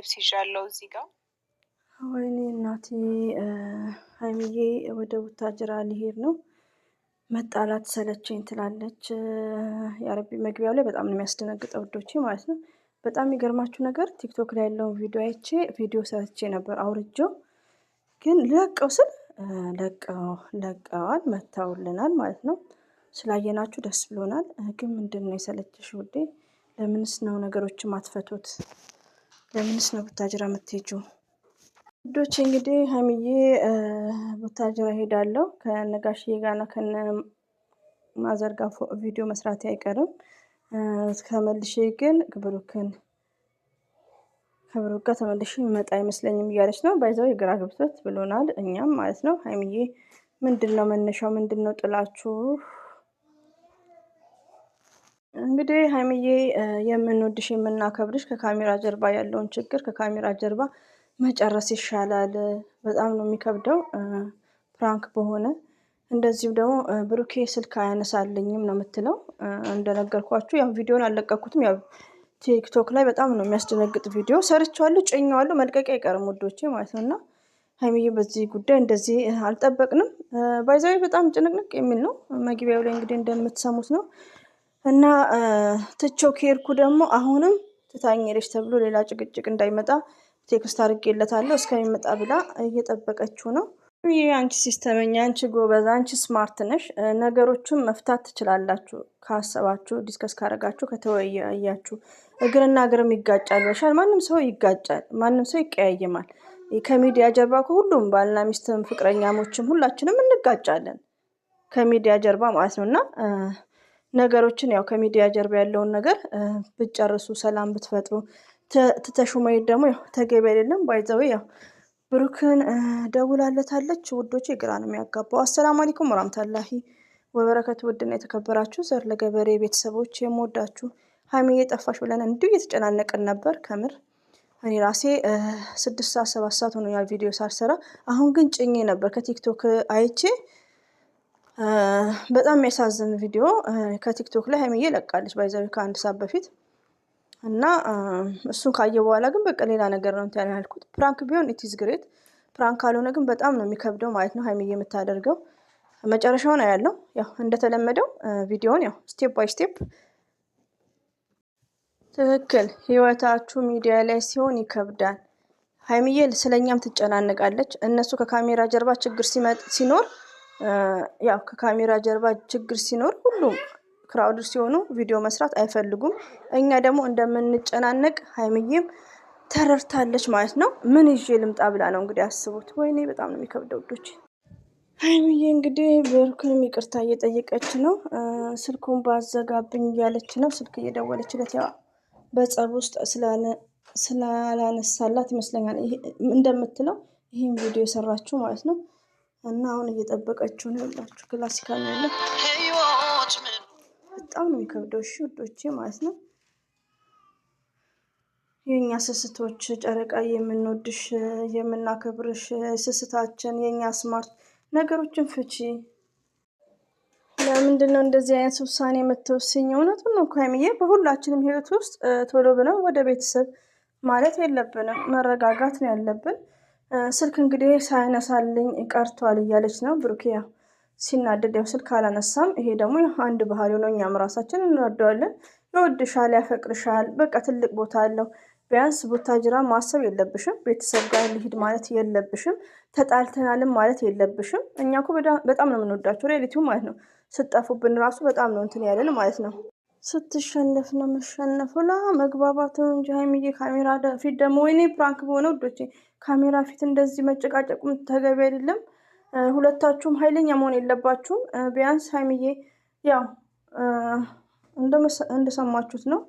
ልብስ ይዣለሁ እዚህ ጋር። ወይኔ እናቴ ሀይሚዬ ወደ ቡታጅራ ሊሄድ ነው። መጣላት ሰለቸኝ ትላለች። ያረቢ መግቢያው ላይ በጣም ነው የሚያስደነግጠው ውዶቼ ማለት ነው። በጣም የሚገርማችሁ ነገር ቲክቶክ ላይ ያለውን ቪዲዮ አይቼ ቪዲዮ ሰርቼ ነበር አውርጄው፣ ግን ለቀው ስል ለቀዋል መታውልናል ማለት ነው። ስላየናችሁ ደስ ብሎናል። ግን ምንድን ነው የሰለችሽ ውዴ? ለምንስ ነው ነገሮችን ማትፈቱት? ለምንስ ነው ቡታጅራ የምትሄጂው? ውዶቼ እንግዲህ ሀይሚዬ ቡታጅራ ሄዳለሁ ከነጋሽዬ ጋርና ከነ ማዘርጋ ቪዲዮ መስራት አይቀርም። ከመልሼ ግን ከብሩክ ጋር ተመልሼ መጣ አይመስለኝም እያለች ነው። ባይዘው የግራ ገብቶት ብሎናል፣ እኛም ማለት ነው። ሀይሚዬ ምንድነው መነሻው? ምንድነው ጥላችሁ? እንግዲህ ሀይሚዬ የምንወድሽ የምናከብርሽ ከካሜራ ጀርባ ያለውን ችግር ከካሜራ ጀርባ መጨረስ ይሻላል። በጣም ነው የሚከብደው ፕራንክ በሆነ እንደዚሁ ደግሞ ብሩኬ ስልክ አያነሳልኝም ነው የምትለው። እንደነገርኳችሁ ያው ቪዲዮን አልለቀኩትም። ያው ቲክቶክ ላይ በጣም ነው የሚያስደነግጥ ቪዲዮ ሰርቼዋለሁ፣ ጭኜዋለሁ። መልቀቂያ አይቀርም ውዶቼ ማለት ነው። እና ሀይሚዬ በዚህ ጉዳይ እንደዚህ አልጠበቅንም። ባይዛዊ በጣም ጭንቅንቅ የሚል ነው። መግቢያው ላይ እንግዲህ እንደምትሰሙት ነው። እና ትቼው ከሄድኩ ደግሞ አሁንም ትታኝ ሄደች ተብሎ ሌላ ጭቅጭቅ እንዳይመጣ ቴክስት አድርጌለታለሁ። እስከሚመጣ ብላ እየጠበቀችው ነው። ይሄ አንቺ ሲስተመኛ፣ አንቺ ጎበዝ፣ አንቺ ስማርት ነሽ። ነገሮችን መፍታት ትችላላችሁ ካሰባችሁ፣ ዲስከስ ካረጋችሁ፣ ከተወያያችሁ። እግርና እግርም ይጋጫል ብለሻል። ማንም ሰው ይጋጫል፣ ማንም ሰው ይቀያየማል። ከሚዲያ ጀርባ ከሁሉም ባልና ሚስትም ፍቅረኛሞችም ሁላችንም እንጋጫለን ከሚዲያ ጀርባ ማለት ነው። እና ነገሮችን ያው ከሚዲያ ጀርባ ያለውን ነገር ብትጨርሱ፣ ሰላም ብትፈጥሩ፣ ትተሹ መሄድ ደግሞ ያው ተገቢ አይደለም። ባይዘው ያው ብሩክን ደውላለታለች ውዶቼ፣ ግራ ነው የሚያጋባው። አሰላሙ አለይኩም ወራህመቱላሂ ወበረከቱ። ውድና የተከበራችሁ ዘር ለገበሬ ቤተሰቦች የምወዳችሁ፣ ሀይሚዬ ጠፋሽ ብለን እንዲሁ እየተጨናነቅን ነበር። ከምር እኔ ራሴ 6 ሰዓት 7 ሰዓት ሆኖኛል ቪዲዮ ሳልሰራ። አሁን ግን ጭኜ ነበር ከቲክቶክ አይቼ። በጣም የሚያሳዝን ቪዲዮ ከቲክቶክ ላይ ሀይሚዬ ለቃለች ባይዘው ከአንድ ሰዓት በፊት። እና እሱን ካየ በኋላ ግን በቃ ሌላ ነገር ነው እንትን ያልኩት። ፕራንክ ቢሆን ኢትዝ ግሬት፣ ፕራንክ ካልሆነ ግን በጣም ነው የሚከብደው ማለት ነው ሀይሚዬ የምታደርገው። መጨረሻውን አያለው። ያው እንደተለመደው ቪዲዮውን ያው ስቴፕ ባይ ስቴፕ ትክክል። ህይወታችሁ ሚዲያ ላይ ሲሆን ይከብዳል። ሀይሚዬ ስለኛም ትጨናነቃለች። እነሱ ከካሜራ ጀርባ ችግር ሲኖር ያው ከካሜራ ጀርባ ችግር ሲኖር ሁሉም ክራውድ ሲሆኑ ቪዲዮ መስራት አይፈልጉም። እኛ ደግሞ እንደምንጨናነቅ ሀይሚዬም ተረድታለች ማለት ነው። ምን ይዤ ልምጣ ብላ ነው እንግዲህ አስቡት። ወይኔ በጣም ነው የሚከብደው ውዶች። ሀይሚዬ እንግዲህ ብሩክንም ይቅርታ እየጠየቀች ነው። ስልኩን ባዘጋብኝ እያለች ነው። ስልክ እየደወለችለት ያው በጸብ ውስጥ ስላላነሳላት ይመስለኛል እንደምትለው ይህን ቪዲዮ የሰራችው ማለት ነው። እና አሁን እየጠበቀችው ነው። ያላችሁ ክላሲካል ያለ በጣም ነው የሚከብደው። እሺ ውዶቼ ማለት ነው። የኛ ስስቶች ጨረቃ፣ የምንወድሽ የምናከብርሽ ስስታችን፣ የኛ ስማርት ነገሮችን ፍቺ። ለምንድን ነው እንደዚህ አይነት ውሳኔ የምትወስኝ? እውነቱን ነው ሀይሚዬ። በሁላችንም ህይወት ውስጥ ቶሎ ብለን ወደ ቤተሰብ ማለት የለብንም። መረጋጋት ነው ያለብን። ስልክ እንግዲህ ሳያነሳልኝ ቀርቷል እያለች ነው። ብሩኬ ያው ሲናደድ ያው ስልክ አላነሳም። ይሄ ደግሞ አንድ ባህሪ ነው። እኛም ራሳችን እንረዳዋለን። ይወድሻል፣ ያፈቅርሻል። በቃ ትልቅ ቦታ አለው። ቢያንስ ቡታጅራ ማሰብ የለብሽም። ቤተሰብ ጋር ልሂድ ማለት የለብሽም። ተጣልተናልም ማለት የለብሽም። እኛ እኮ በጣም ነው የምንወዳቸው ሪያሊቲው ማለት ነው። ስጠፉብን ራሱ በጣም ነው እንትን ያለን ማለት ነው። ስትሸነፍ ነው የምሸነፈው። መግባባት ነው እንጂ ሀይሚዬ ካሜራ ፊት ደግሞ ወይኔ ፕራንክ በሆነ ውዶቼ ካሜራ ፊት እንደዚህ መጨቃጨቁም ተገቢ አይደለም። ሁለታችሁም ኃይለኛ መሆን የለባችሁም። ቢያንስ ሀይሚዬ ያው እንደሰማችሁት ነው።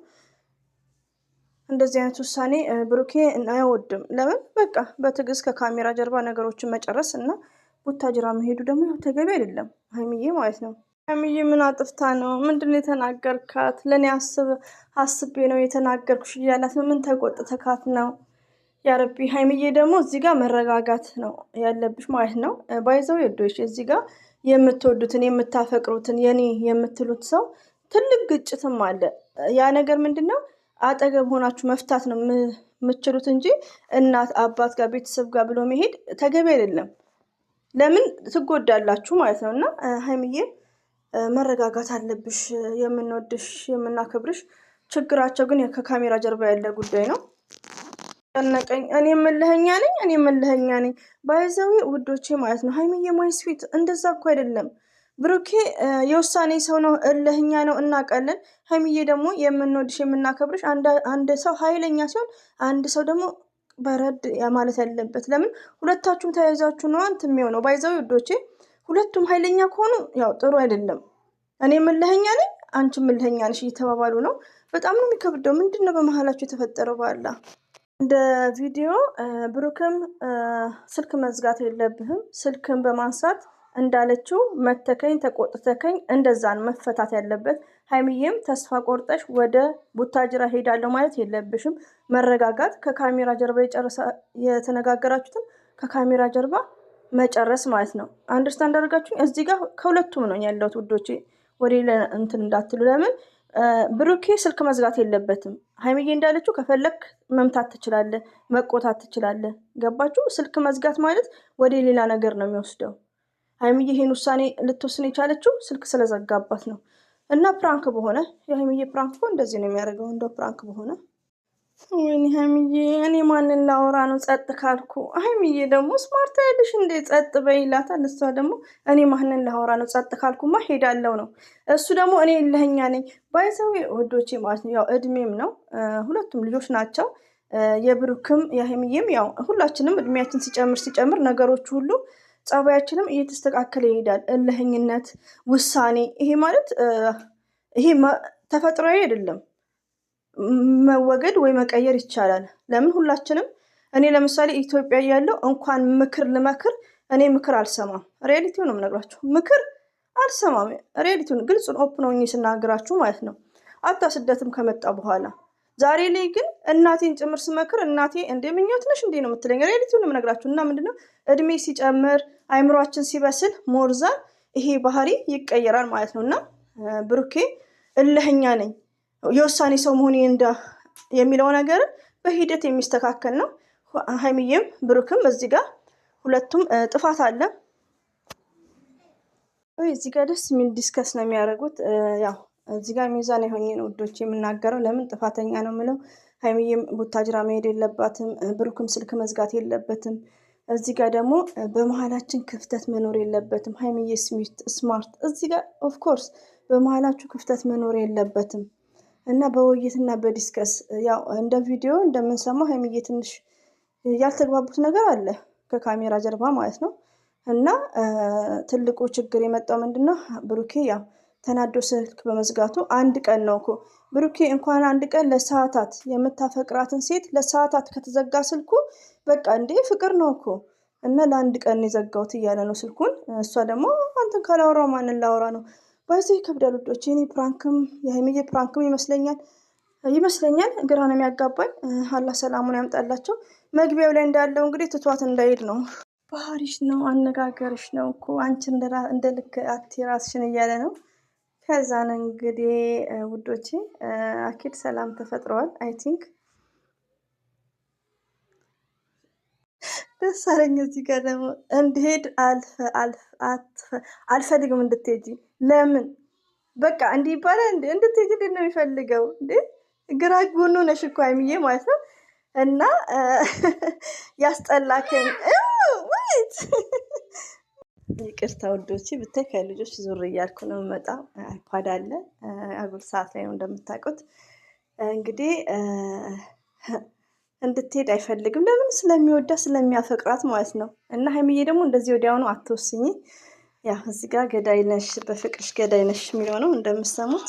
እንደዚህ አይነት ውሳኔ ብሩኬ አይወድም። ለምን በቃ በትዕግስት ከካሜራ ጀርባ ነገሮችን መጨረስ እና ቡታጅራ መሄዱ ደግሞ ያው ተገቢ አይደለም ሀይሚዬ ማለት ነው። ሀይሚዬ ምን አጥፍታ ነው? ምንድነው የተናገርካት? ለእኔ አስቤ ነው የተናገርኩሽ እያላት ነው። ምን ተቆጥተካት ነው? ያረቢ ሀይሚዬ ደግሞ እዚህ ጋር መረጋጋት ነው ያለብሽ ማለት ነው። ባይዘው የዶች እዚህ ጋር የምትወዱትን የምታፈቅሩትን የኔ የምትሉት ሰው ትልቅ ግጭትም አለ። ያ ነገር ምንድነው? አጠገብ ሆናችሁ መፍታት ነው የምትችሉት እንጂ እናት አባት ጋር ቤተሰብ ጋር ብሎ መሄድ ተገቢ አይደለም። ለምን ትጎዳላችሁ ማለት ነው። እና ሀይሚዬ መረጋጋት አለብሽ። የምንወድሽ የምናከብርሽ፣ ችግራቸው ግን ከካሜራ ጀርባ ያለ ጉዳይ ነው። ጨነቀኝ፣ እኔ እምልኸኛ ነኝ ባይዘዊ ውዶቼ ማለት ነው። ሀይሚዬ ማይስፊት እንደዛ እኮ አይደለም። ብሩኬ የውሳኔ ሰው ነው፣ እልህኛ ነው፣ እናውቃለን። ሀይሚዬ ደግሞ የምንወድሽ የምናከብርሽ፣ አንድ ሰው ኃይለኛ ሲሆን አንድ ሰው ደግሞ በረድ ማለት ያለበት። ለምን ሁለታችሁም ተያይዛችሁ ነው እንትን የሚሆነው። ባይዘው ውዶቼ ሁለቱም ኃይለኛ ከሆኑ ያው ጥሩ አይደለም። እኔ እልህኛ ነኝ አንቺ እልህኛ ነሽ እየተባባሉ ነው። በጣም ነው የሚከብደው። ምንድን ነው በመሀላችሁ የተፈጠረው? ባላ እንደ ቪዲዮ ብሩክም ስልክ መዝጋት የለብህም፣ ስልክን በማንሳት እንዳለችው መተከኝ ተቆጥተከኝ እንደዛን መፈታት ያለበት። ሀይሚዬም ተስፋ ቆርጠሽ ወደ ቡታጅራ ሄዳለሁ ማለት የለብሽም። መረጋጋት፣ ከካሜራ ጀርባ የተነጋገራችሁትን ከካሜራ ጀርባ መጨረስ ማለት ነው። አንደርስታንድ አድርጋችሁ እዚህ ጋር ከሁለቱም ነው ያለሁት ውዶቼ፣ ወደ እንትን እንዳትሉ። ለምን ብሩኬ ስልክ መዝጋት የለበትም። ሀይሚዬ እንዳለችው ከፈለክ መምታት ትችላለህ፣ መቆጣት ትችላለህ። ገባችሁ? ስልክ መዝጋት ማለት ወደ ሌላ ነገር ነው የሚወስደው። ሀይሚዬ ይሄን ውሳኔ ልትወስን የቻለችው ስልክ ስለዘጋባት ነው። እና ፕራንክ በሆነ የሀይሚዬ ፕራንክ እንደዚህ ነው የሚያደርገው። እንደው ፕራንክ በሆነ ወይኔ ሀይሚዬ፣ እኔ ማንን ላወራ ነው ጸጥ ካልኩ? ሀይሚዬ ደግሞ ስማርት አይልሽ እንዴ? ጸጥ በይ ይላታል። እሷ ደግሞ እኔ ማንን ላወራ ነው ጸጥ ካልኩማ ሄዳለው ነው። እሱ ደግሞ እኔ እልህኛ ነኝ ባይዘው ወዶቼ ማለት ነው። ያው እድሜም ነው፣ ሁለቱም ልጆች ናቸው። የብሩክም የሀይሚዬም ያው ሁላችንም እድሜያችን ሲጨምር ነገሮች ሁሉ ጸባያችንም እየተስተካከለ ይሄዳል። እልህኝነት፣ ውሳኔ፣ ይሄ ማለት ይሄ ተፈጥሯዊ አይደለም። መወገድ ወይ መቀየር ይቻላል። ለምን ሁላችንም እኔ ለምሳሌ ኢትዮጵያ ያለው እንኳን ምክር ልመክር እኔ ምክር አልሰማም። ሪያሊቲውን ነው የምነግራችሁ። ምክር አልሰማም። ሪያሊቲውን ግልጹን ኦፕን ሆኜ ስናገራችሁ ማለት ነው። አታ ስደትም ከመጣ በኋላ ዛሬ ላይ ግን እናቴን ጭምር ስመክር እናቴ እንደ ምኞት ነሽ እንዴ ነው የምትለኝ። ሪያሊቲውን ነው የምነግራችሁ። እና ምንድነው እድሜ ሲጨምር አይምሯችን ሲበስል ሞርዛን ይሄ ባህሪ ይቀየራል ማለት ነው። እና ብሩኬ እልህኛ ነኝ የውሳኔ ሰው መሆኔ የሚለው ነገር በሂደት የሚስተካከል ነው። ሀይሚዬም ብሩክም እዚህ ጋር ሁለቱም ጥፋት አለ። እዚህ ጋር ደስ የሚል ዲስከስ ነው የሚያደርጉት። ያው እዚህ ጋር ሚዛን የሆኜ ነው ውዶች የምናገረው። ለምን ጥፋተኛ ነው የምለው። ሀይሚዬም ቡታጅራ መሄድ የለባትም፣ ብሩክም ስልክ መዝጋት የለበትም። እዚህ ጋር ደግሞ በመሀላችን ክፍተት መኖር የለበትም። ሀይሚዬ ስማርት እዚህ ጋር ኦፍኮርስ በመሀላችሁ ክፍተት መኖር የለበትም። እና በውይይትና በዲስከስ ያው እንደ ቪዲዮ እንደምንሰማው ሀይሚዬ ትንሽ ያልተግባቡት ነገር አለ ከካሜራ ጀርባ ማለት ነው። እና ትልቁ ችግር የመጣው ምንድነው? ብሩኬ ያው ተናዶ ስልክ በመዝጋቱ አንድ ቀን ነው እኮ ብሩኬ፣ እንኳን አንድ ቀን ለሰዓታት የምታፈቅራትን ሴት ለሰዓታት ከተዘጋ ስልኩ በቃ እንዴ ፍቅር ነው እኮ። እና ለአንድ ቀን የዘጋውት እያለ ነው ስልኩን። እሷ ደግሞ አንተን ካላወራው ማንን ላወራ ነው? ባይዘው ይከብዳል ውዶች። እኔ ፕራንክም የሀይሚዬ ፕራንክም ይመስለኛል ግራ ነው የሚያጋባኝ። አላህ ሰላሙን ያምጣላቸው። መግቢያው ላይ እንዳለው እንግዲህ ትቷት እንዳይሄድ ነው። ባህሪሽ ነው አነጋገርሽ ነው እኮ አንቺ እንደ ልክ አቲ ራስሽን እያለ ነው። ከዛን እንግዲህ ውዶቼ አኪድ ሰላም ተፈጥረዋል። አይ ቲንክ ደስ አለኝ። እዚህ ጋር ደግሞ እንድሄድ አልፈልግም እንድትሄጂ። ለምን በቃ እንዲህ ይባላል እንድትሄጂ ነው የሚፈልገው እንዴ? ግራ ጎኑ ነሽ እኮ ሀይሚዬ ማለት ነው። እና ያስጠላከኝ ወይት ይቅርታ ውዶቼ፣ ብታይ ከልጆች ዙር እያልኩ ነው የምመጣው። አይፓድ አለ፣ አጉል ሰዓት ላይ ነው እንደምታውቁት። እንግዲህ እንድትሄድ አይፈልግም። ለምን? ስለሚወዳ ስለሚያፈቅራት ማለት ነው። እና ሀይሚዬ ደግሞ እንደዚህ ወዲያውኑ አትወስኝ። ያው እዚህ ጋር ገዳይ ነሽ፣ በፍቅርሽ ገዳይ ነሽ የሚለው ነው እንደምሰሙት።